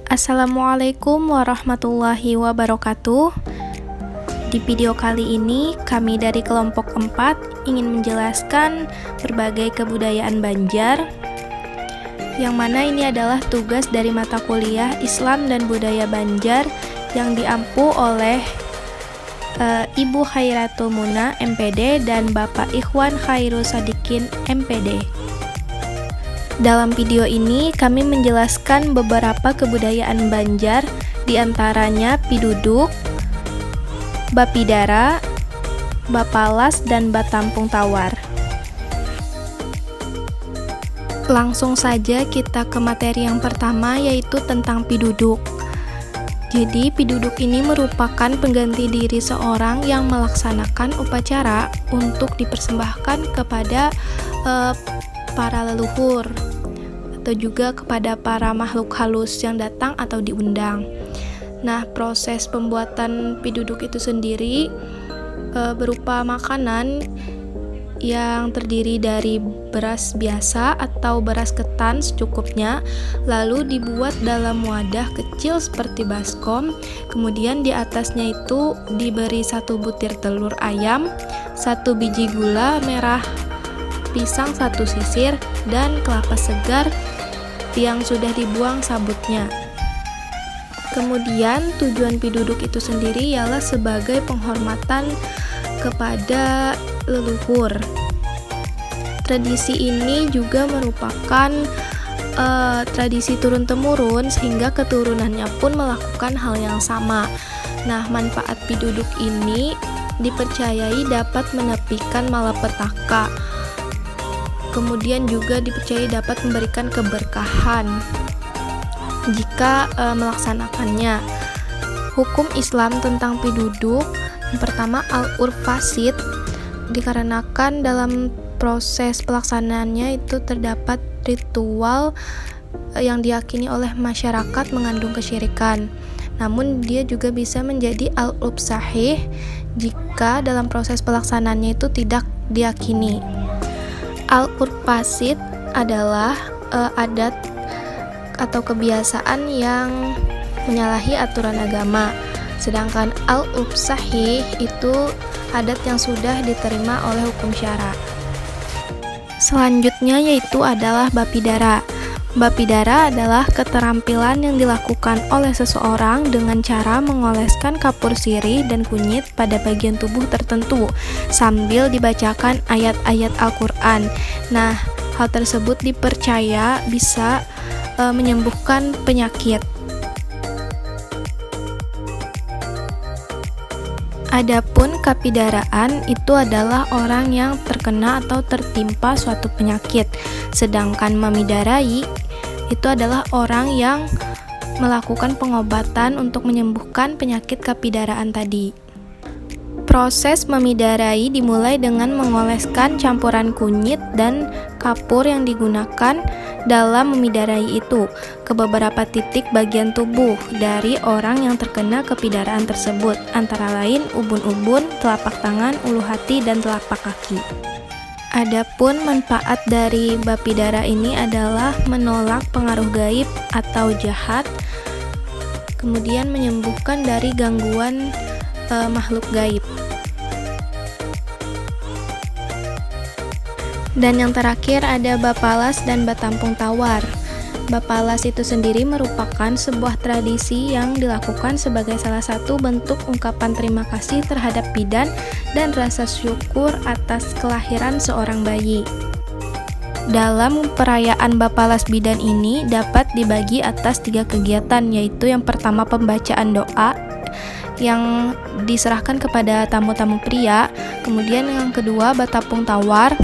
Assalamualaikum warahmatullahi wabarakatuh. Di video kali ini, kami dari kelompok 4 ingin menjelaskan berbagai kebudayaan Banjar, yang mana ini adalah tugas dari mata kuliah Islam dan Budaya Banjar yang diampu oleh Ibu Khairatul Muna MPD dan Bapak Ikhwan Khairul Sadikin MPD. Dalam video ini kami menjelaskan beberapa kebudayaan Banjar, diantaranya Piduduk, Bapidara, Bapalas, dan Batampung Tawar. Langsung saja kita ke materi yang pertama, yaitu tentang Piduduk. Jadi Piduduk ini merupakan pengganti diri seorang yang melaksanakan upacara untuk dipersembahkan kepada para leluhur atau juga kepada para makhluk halus yang datang atau diundang. Nah, proses pembuatan Piduduk itu sendiri berupa makanan yang terdiri dari beras biasa atau beras ketan secukupnya, lalu dibuat dalam wadah kecil seperti baskom. Kemudian di atasnya itu diberi 1 butir telur ayam, 1 biji gula merah, pisang 1 sisir, dan kelapa segar yang sudah dibuang sabutnya. Kemudian tujuan Piduduk itu sendiri ialah sebagai penghormatan kepada leluhur. Tradisi ini juga merupakan tradisi turun-temurun sehingga keturunannya pun melakukan hal yang sama. Nah, manfaat Piduduk ini dipercayai dapat menepikan malapetaka. Kemudian juga dipercayai dapat memberikan keberkahan jika melaksanakannya. Hukum Islam tentang Piduduk yang pertama al-urf fasid, dikarenakan dalam proses pelaksanaannya itu terdapat ritual yang diyakini oleh masyarakat mengandung kesyirikan. Namun dia juga bisa menjadi al-urf sahih jika dalam proses pelaksanaannya itu tidak diyakini. Al-urf fasid adalah adat atau kebiasaan yang menyalahi aturan agama. Sedangkan al-urf sahih itu adat yang sudah diterima oleh hukum syara. Selanjutnya yaitu adalah Bapidara. Bapidara adalah keterampilan yang dilakukan oleh seseorang dengan cara mengoleskan kapur sirih dan kunyit pada bagian tubuh tertentu sambil dibacakan ayat-ayat Al-Quran. Nah, hal tersebut dipercaya bisa menyembuhkan penyakit. Adapun kapidaraan itu adalah orang yang terkena atau tertimpa suatu penyakit. Sedangkan memidarai itu adalah orang yang melakukan pengobatan untuk menyembuhkan penyakit kapidaraan tadi. Proses memidarai dimulai dengan mengoleskan campuran kunyit dan kapur yang digunakan dalam memidarai itu ke beberapa titik bagian tubuh dari orang yang terkena kepidaraan tersebut, antara lain ubun-ubun, telapak tangan, ulu hati, dan telapak kaki. Adapun manfaat dari Bapidara ini adalah menolak pengaruh gaib atau jahat, kemudian menyembuhkan dari gangguan makhluk gaib. Dan yang terakhir ada Bapalas dan Batampung Tawar. Bapalas itu sendiri merupakan sebuah tradisi yang dilakukan sebagai salah satu bentuk ungkapan terima kasih terhadap bidan dan rasa syukur atas kelahiran seorang bayi. Dalam perayaan Bapalas bidan ini dapat dibagi atas 3 kegiatan, yaitu yang pertama pembacaan doa yang diserahkan kepada tamu-tamu pria, kemudian yang kedua Batampung Tawar.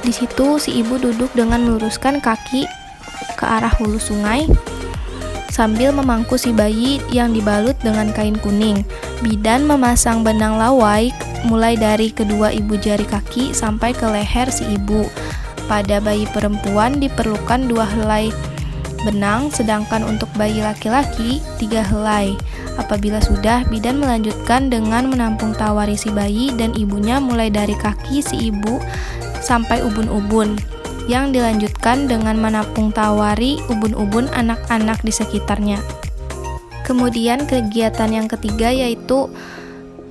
Di situ si ibu duduk dengan meluruskan kaki ke arah hulu sungai sambil memangku si bayi yang dibalut dengan kain kuning. Bidan memasang benang lawai mulai dari kedua ibu jari kaki sampai ke leher si ibu. Pada bayi perempuan diperlukan 2 helai benang, sedangkan untuk bayi laki-laki 3 helai. Apabila sudah, bidan melanjutkan dengan menampung tawari si bayi dan ibunya mulai dari kaki si ibu sampai ubun-ubun. yang dilanjutkan dengan menapung tawari ubun-ubun anak-anak di sekitarnya. Kemudian kegiatan yang ketiga yaitu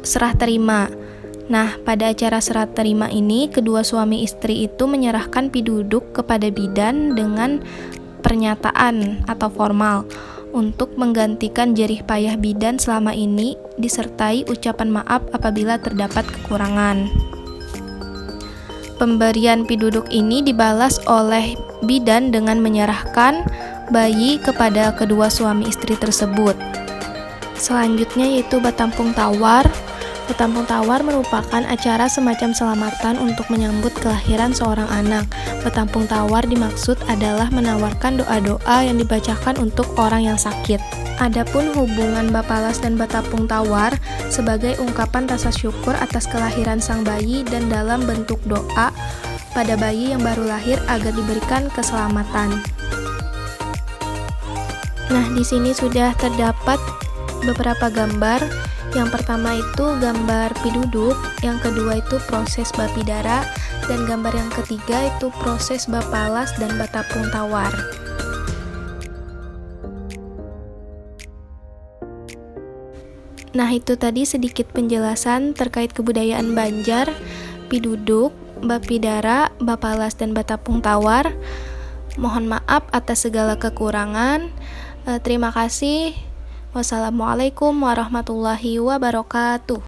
serah terima. Nah, pada acara serah terima ini, kedua suami istri itu menyerahkan piduduk kepada bidan dengan pernyataan atau formal untuk menggantikan jerih payah bidan selama ini, disertai ucapan maaf apabila terdapat kekurangan. Pemberian piduduk ini dibalas oleh bidan dengan menyerahkan bayi kepada kedua suami istri tersebut. Selanjutnya yaitu batampung tawar. Batampung tawar merupakan acara semacam selamatan untuk menyambut kelahiran seorang anak. Batampung tawar dimaksud adalah menawarkan doa-doa yang dibacakan untuk orang yang sakit. Adapun hubungan Bapalas dan Batampung tawar sebagai ungkapan rasa syukur atas kelahiran sang bayi dan dalam bentuk doa pada bayi yang baru lahir agar diberikan keselamatan. Nah, di sini sudah terdapat beberapa gambar. Yang pertama itu gambar piduduk, yang kedua itu proses bapidara, dan gambar yang ketiga itu proses Bapalas dan Batampung tawar. Nah, itu tadi sedikit penjelasan terkait kebudayaan Banjar, piduduk, bapidara, Bapalas dan Batampung tawar. Mohon maaf atas segala kekurangan. Terima kasih. Wassalamualaikum warahmatullahi wabarakatuh.